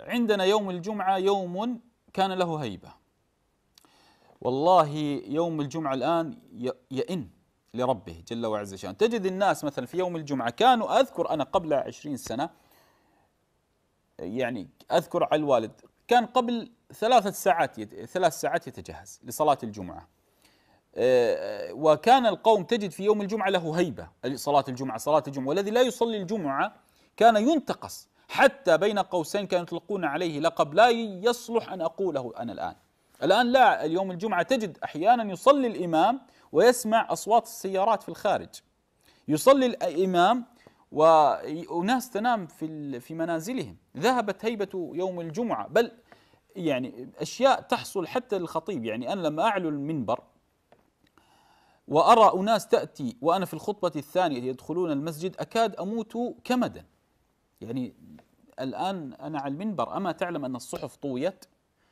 عندنا يوم الجمعة يوم كان له هيبة، والله يوم الجمعة الآن يئن لربه جل وعز شأنه. تجد الناس مثلا في يوم الجمعة كانوا، أذكر أنا قبل 20 سنة، يعني أذكر على الوالد كان قبل 3 ساعات يتجهز لصلاة الجمعة، وكان القوم تجد في يوم الجمعة له هيبة، صلاة الجمعة، والذي لا يصلي الجمعة كان ينتقص، حتى بين قوسين كانوا يطلقون عليه لقب لا يصلح أن أقوله أنا الآن لا، اليوم الجمعة تجد أحيانا يصلي الإمام ويسمع أصوات السيارات في الخارج، يصلي الإمام وناس تنام في منازلهم، ذهبت هيبة يوم الجمعة. بل يعني أشياء تحصل حتى للخطيب، يعني أنا لما أعلو المنبر وأرى أناس تأتي وأنا في الخطبة الثانية يدخلون المسجد أكاد أموت كمدا. يعني الآن أنا على المنبر، أما تعلم أن الصحف طويت؟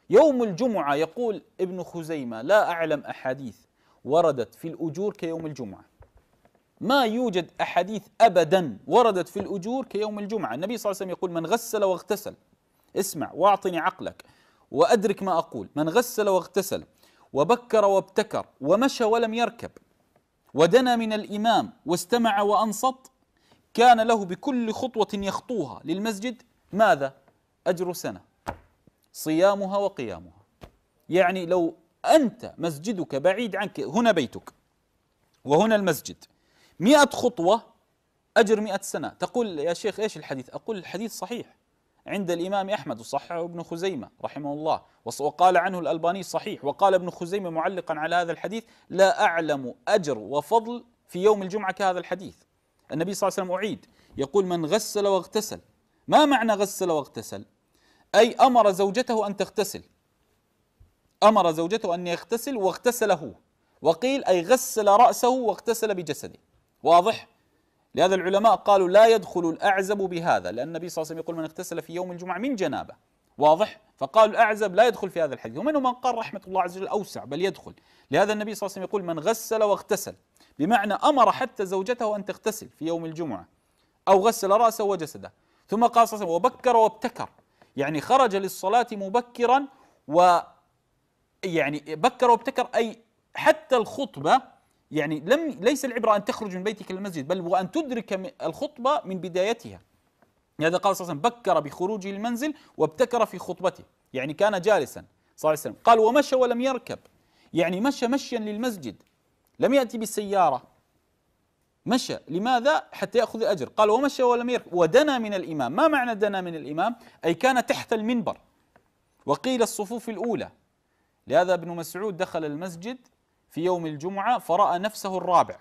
يوم الجمعة يقول ابن خزيمة لا أعلم أحاديث وردت في الأجور كيوم الجمعة، ما يوجد أحاديث أبدا وردت في الأجور كيوم الجمعة. النبي صلى الله عليه وسلم يقول من غسل واغتسل، اسمع واعطني عقلك وأدرك ما أقول، من غسل واغتسل وبكر وابتكر ومشى ولم يركب ودنا من الإمام واستمع وأنصت، كان له بكل خطوة يخطوها للمسجد ماذا؟ أجر سنة، صيامها وقيامها. يعني لو أنت مسجدك بعيد عنك، هنا بيتك وهنا المسجد، 100 خطوة أجر 100 سنة. تقول يا شيخ إيش الحديث؟ أقول الحديث صحيح عند الإمام أحمد وصححه ابن خزيمة رحمه الله، وقال عنه الألباني صحيح، وقال ابن خزيمة معلقا على هذا الحديث لا أعلم أجر وفضل في يوم الجمعة كهذا الحديث. النبي صلى الله عليه وسلم أعيد يقول من غسل واغتسل. ما معنى غسل واغتسل؟ أي أمر زوجته أن تغتسل، أمر زوجته أن يغتسل واغتسله، وقيل أي غسل رأسه واغتسل بجسده. واضح؟ لهذا العلماء قالوا لا يدخل الأعزب بهذا، لأن النبي صلى الله عليه وسلم يقول من اغتسل في يوم الجمعة من جنابه. واضح؟ فقالوا الأعزب لا يدخل في هذا الحديث، ومنهم من قال رحمة الله عز وجل أوسع بل يدخل. لهذا النبي صلى الله عليه وسلم يقول من غسل واغتسل، بمعنى أمر حتى زوجته أن تغتسل في يوم الجمعة أو غسل رأسه وجسده. ثم قال صلى الله عليه وسلم وبكر وابتكر، يعني خرج للصلاة مبكرا، ويعني بكر وابتكر أي حتى الخطبة، يعني ليس العبرة أن تخرج من بيتك للمسجد، بل وأن تدرك الخطبة من بدايتها. لهذا قال صلى الله عليه وسلم بكر بخروجه المنزل وابتكر في خطبته، يعني كان جالسا صلى الله عليه وسلم. قال ومشى ولم يركب، يعني مشى مشيا للمسجد، لم يأتي بالسيارة، مشى. لماذا؟ حتى يأخذ الأجر. قال ومشى ولم يركب ودنا من الإمام. ما معنى دنا من الإمام؟ أي كان تحت المنبر، وقيل الصفوف الأولى. لهذا ابن مسعود دخل المسجد في يوم الجمعة فرأى نفسه الرابع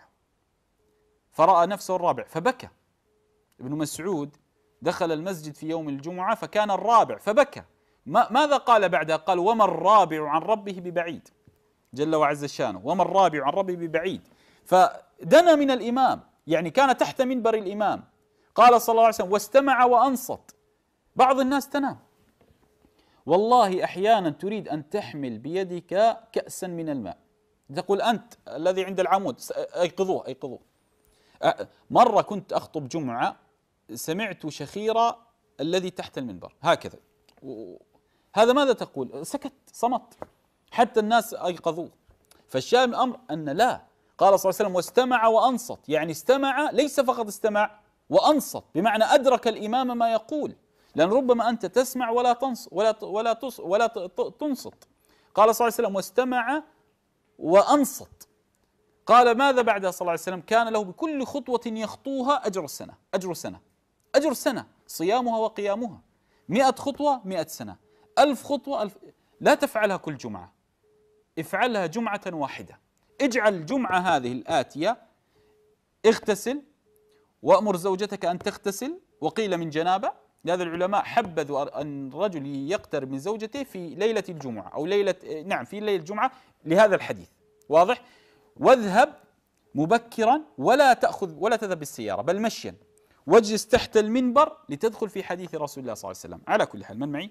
فبكى. ابن مسعود دخل المسجد في يوم الجمعة فكان الرابع فبكى. ماذا قال بعدها؟ قال وما الرابع عن ربه ببعيد جل وعز شانه، وما الرابع عن ربه ببعيد. فدنا من الإمام، يعني كان تحت منبر الإمام. قال صلى الله عليه وسلم واستمع وأنصت. بعض الناس تنام، والله أحيانا تريد أن تحمل بيدك كأسا من الماء، تقول أنت الذي عند العمود أيقظوه. مرة كنت أخطب جمعة، سمعت شخيرة الذي تحت المنبر هكذا، هذا ماذا تقول؟ سكت، صمت، حتى الناس أيقظوه. فالشاهد من الأمر أن لا، قال صلى الله عليه وسلم واستمع وأنصت، يعني استمع، ليس فقط استمع وأنصت، بمعنى أدرك الإمام ما يقول، لأن ربما أنت تسمع ولا تنصت. قال صلى الله عليه وسلم واستمع وأنصت. قال ماذا بعدها صلى الله عليه وسلم؟ كان له بكل خطوة يخطوها أجر سنة صيامها وقيامها. 100 خطوة 100 سنة، 1000 خطوة 1000. لا تفعلها كل جمعة، افعلها جمعة واحدة. اجعل الجمعة هذه الآتية اغتسل وأمر زوجتك أن تغتسل، وقيل من جنابة. لهذا العلماء حبذوا أن الرجل يقترب من زوجته في ليلة الجمعة أو في ليلة الجمعة لهذا الحديث. واضح؟ واذهب مبكرا ولا تذهب بالسيارة بل مشيا، واجلس تحت المنبر لتدخل في حديث رسول الله صلى الله عليه وسلم. على كل حال، من معي؟